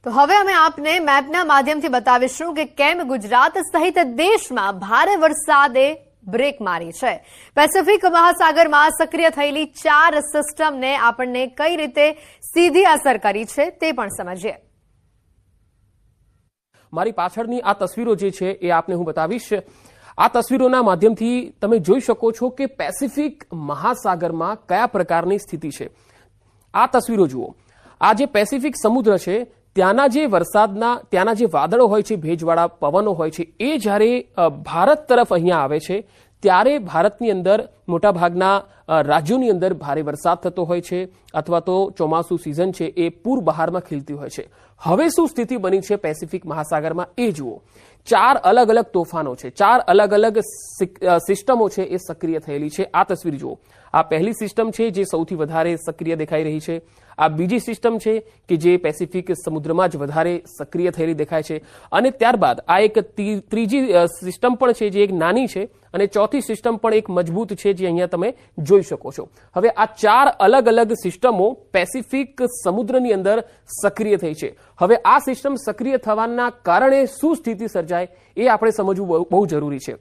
તો હવે અમે આપને મેપના માધ્યમથી બતાવીશું કે કેમ ગુજરાત સહિત દેશમાં ભારે વરસાદે બ્રેક મારી છે। પેસિફિક મહાસાગરમાં સક્રિય થયેલી 4 સિસ્ટમને આપણને કઈ રીતે સીધી અસર કરી છે તે પણ સમજીએ। મારી પાછળની આ તસવીરો જે છે એ આપને હું બતાવીશ। આ તસવીરોના માધ્યમથી તમે જોઈ શકો છો કે પેસિફિક મહાસાગરમાં કયા પ્રકારની સ્થિતિ છે। આ તસવીરો જુઓ। આ જે પેસિફિક સમુદ્ર છે ત્યાંના જે વરસાદના ત્યાંના જે વાદળો હોય છે, ભેજવાળા પવનો હોય છે, એ જ્યારે ભારત તરફ અહીંયા આવે છે ત્યારે ભારતની અંદર મોટાભાગના રાજ્યોની અંદર ભારે વરસાદ થતો હોય છે અથવા તો ચોમાસું સિઝન છે એ પૂર બહારમાં ખીલતી હોય છે। હવે શું સ્થિતિ બની છે પેસિફિક મહાસાગરમાં એ જુઓ। 4 અલગ અલગ તોફાનો છે, 4 અલગ અલગ સિસ્ટમો છે એ સક્રિય થયેલી છે। આ તસવીર જુઓ। આ પહેલી સિસ્ટમ છે જે સૌથી વધારે સક્રિય દેખાઈ રહી છે। આ બીજી સિસ્ટમ છે કે જે પેસિફિક સમુદ્રમાં જ વધારે સક્રિય થયેલી દેખાય છે અને ત્યારબાદ આ એક ત્રીજી સિસ્ટમ પણ છે જે એક નાની છે અને ચોથી સિસ્ટમ પણ એક મજબૂત છે જે અહીંયા તમે જોઈ શકો છો। હવે આ 4 અલગ અલગ સિસ્ટમો પેસિફિક સમુદ્રની અંદર સક્રિય થઈ છે। હવે આ સિસ્ટમ સક્રિય થવાના કારણે શું સ્થિતિ સર્જાય એ આપણે સમજવું બહુ જરૂરી છે।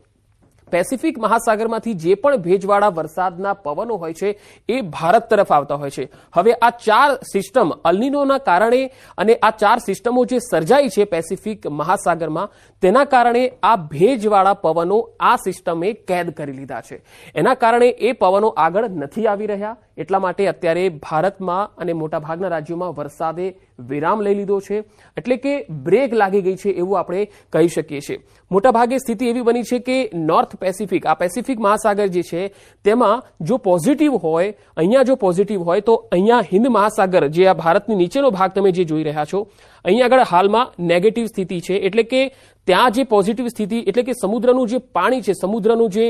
પેસિફિક મહાસાગરમાંથી જે પણ ભેજવાળા વરસાદના પવનો હોય છે એ ભારત તરફ આવતા હોય છે। હવે આ 4 સિસ્ટમ અલ્નિનોના કારણે અને આ 4 સિસ્ટમો જે સર્જાઈ છે પેસિફિક મહાસાગરમાં તેના કારણે આ ભેજવાળા પવનો આ સિસ્ટમે કેદ કરી લીધા છે। એના કારણે એ પવનો આગળ નથી આવી રહ્યા। એટલા માટે અત્યારે ભારતમાં અને મોટાભાગના રાજ્યોમાં વરસાદે વિરામ લઈ લીધો છે, એટલે કે બ્રેક લાગી ગઈ છે એવું આપણે કહી શકીએ છીએ। મોટાભાગે સ્થિતિ એવી બની છે કે નોર્થ પેસિફિક, આ પેસિફિક મહાસાગર જે છે તેમાં જો પોઝિટિવ હોય, અહીંયા જો પોઝિટિવ હોય તો અહીંયા હિન્દ મહાસાગર જે આ ભારતની નીચેનો ભાગ તમે જે જોઈ રહ્યા છો અહીંયા આગળ હાલમાં નેગેટિવ સ્થિતિ છે, એટલે કે ત્યાં જે પોઝિટિવ સ્થિતિ એટલે કે સમુદ્રનું જે પાણી છે, સમુદ્રનું જે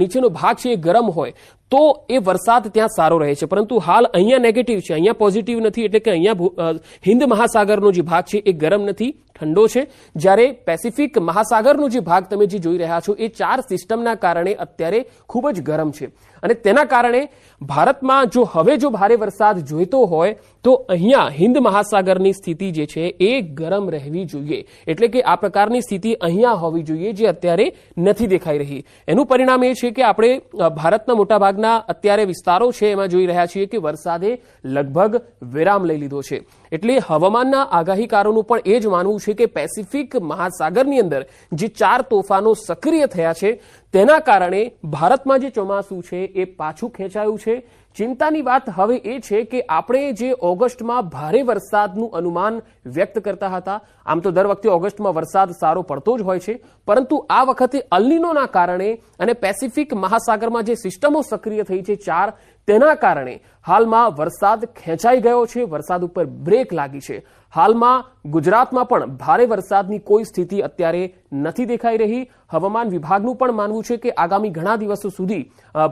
નીચેનો ભાગ છે એ ગરમ હોય તો એ વરસાદ ત્યાં સારો રહે છે। પરંતુ હાલ અહીંયા નેગેટિવ છે, અહીંયા પોઝિટિવ નથી, એટલે કે અહીંયા હિન્દ મહાસાગરનો જે ભાગ છે એ ગરમ નથી, ઠંડો છે। જ્યારે પેસિફિક મહાસાગરનો જે ભાગ તમે જે જોઈ રહ્યા છો એ 4 સિસ્ટમના કારણે અત્યારે ખૂબ જ ગરમ છે અને તેના કારણે ભારતમાં જો હવે જો ભારે વરસાદ જોઈતો હોય તો અહીંયા હિન્દ મહાસાગરની સ્થિતિ જે છે એ ગરમ રહેવી જોઈએ, એટલે કે આ પ્રકારની સ્થિતિ અહીંયા હોવી જોઈએ જે અત્યારે નથી દેખાઈ રહી। એનું પરિણામ એ છે કે આપણે ભારતના મોટાભાગના અત્યારે વિસ્તારો છે એમાં જોઈ રહ્યા છીએ કે વરસાદે લગભગ વિરામ લઈ લીધો છે। એટલે હવામાનના આગાહીકારોનું પણ એ જ માનવું છે કે પેસિફિક મહાસાગરની અંદર જે 4 તોફાનો સક્રિય થયા છે તેના કારણે ભારતમાં જે ચોમાસું છે એ પાછું ખેંચાયું છે। ચિંતાની વાત હવે એ છે કે આપણે જે ઓગસ્ટમાં ભારે વરસાદનું અનુમાન વ્યક્ત કરતા હતા, આમ તો દર વખતે ઓગસ્ટમાં વરસાદ સારો પડતો જ હોય છે, પરંતુ આ વખતે અલ્નિનોના કારણે અને પેસિફિક મહાસાગરમાં જે સિસ્ટમો સક્રિય થઈ છે 4 તેના કારણે હાલમાં વરસાદ ખેંચાઈ ગયો છે, વરસાદ ઉપર બ્રેક લાગી છે। હાલમાં ગુજરાતમાં પણ ભારે વરસાદની કોઈ સ્થિતિ અત્યારે નથી દેખાઈ રહી। હવામાન વિભાગનું પણ માનવું છે કે આગામી ઘણા દિવસો સુધી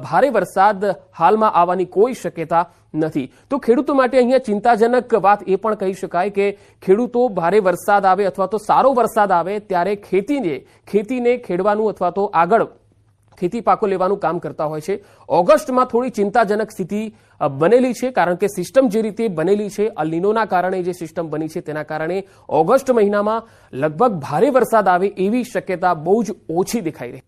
ભારે વરસાદ હાલમાં આવવાની કોઈ શક્યતા નથી। તો ખેડૂતો માટે અહીંયા ચિંતાજનક વાત એ પણ કહી શકાય કે ખેડૂતો ભારે વરસાદ આવે અથવા તો સારો વરસાદ આવે ત્યારે ખેતીને ખેડવાનું અથવા તો આગળ ખેતી પાકો લેવાનું કામ કરતા હોય છે। ઓગસ્ટમાં થોડી ચિંતાજનક સ્થિતિ બનેલી છે કારણ કે સિસ્ટમ જે રીતે બનેલી છે અલ્નિનોના કારણે જે સિસ્ટમ બની છે તેના કારણે ઓગસ્ટ મહિનામાં લગભગ ભારે વરસાદ આવે એવી શક્યતા બહુ જ ઓછી દેખાઈ રહી।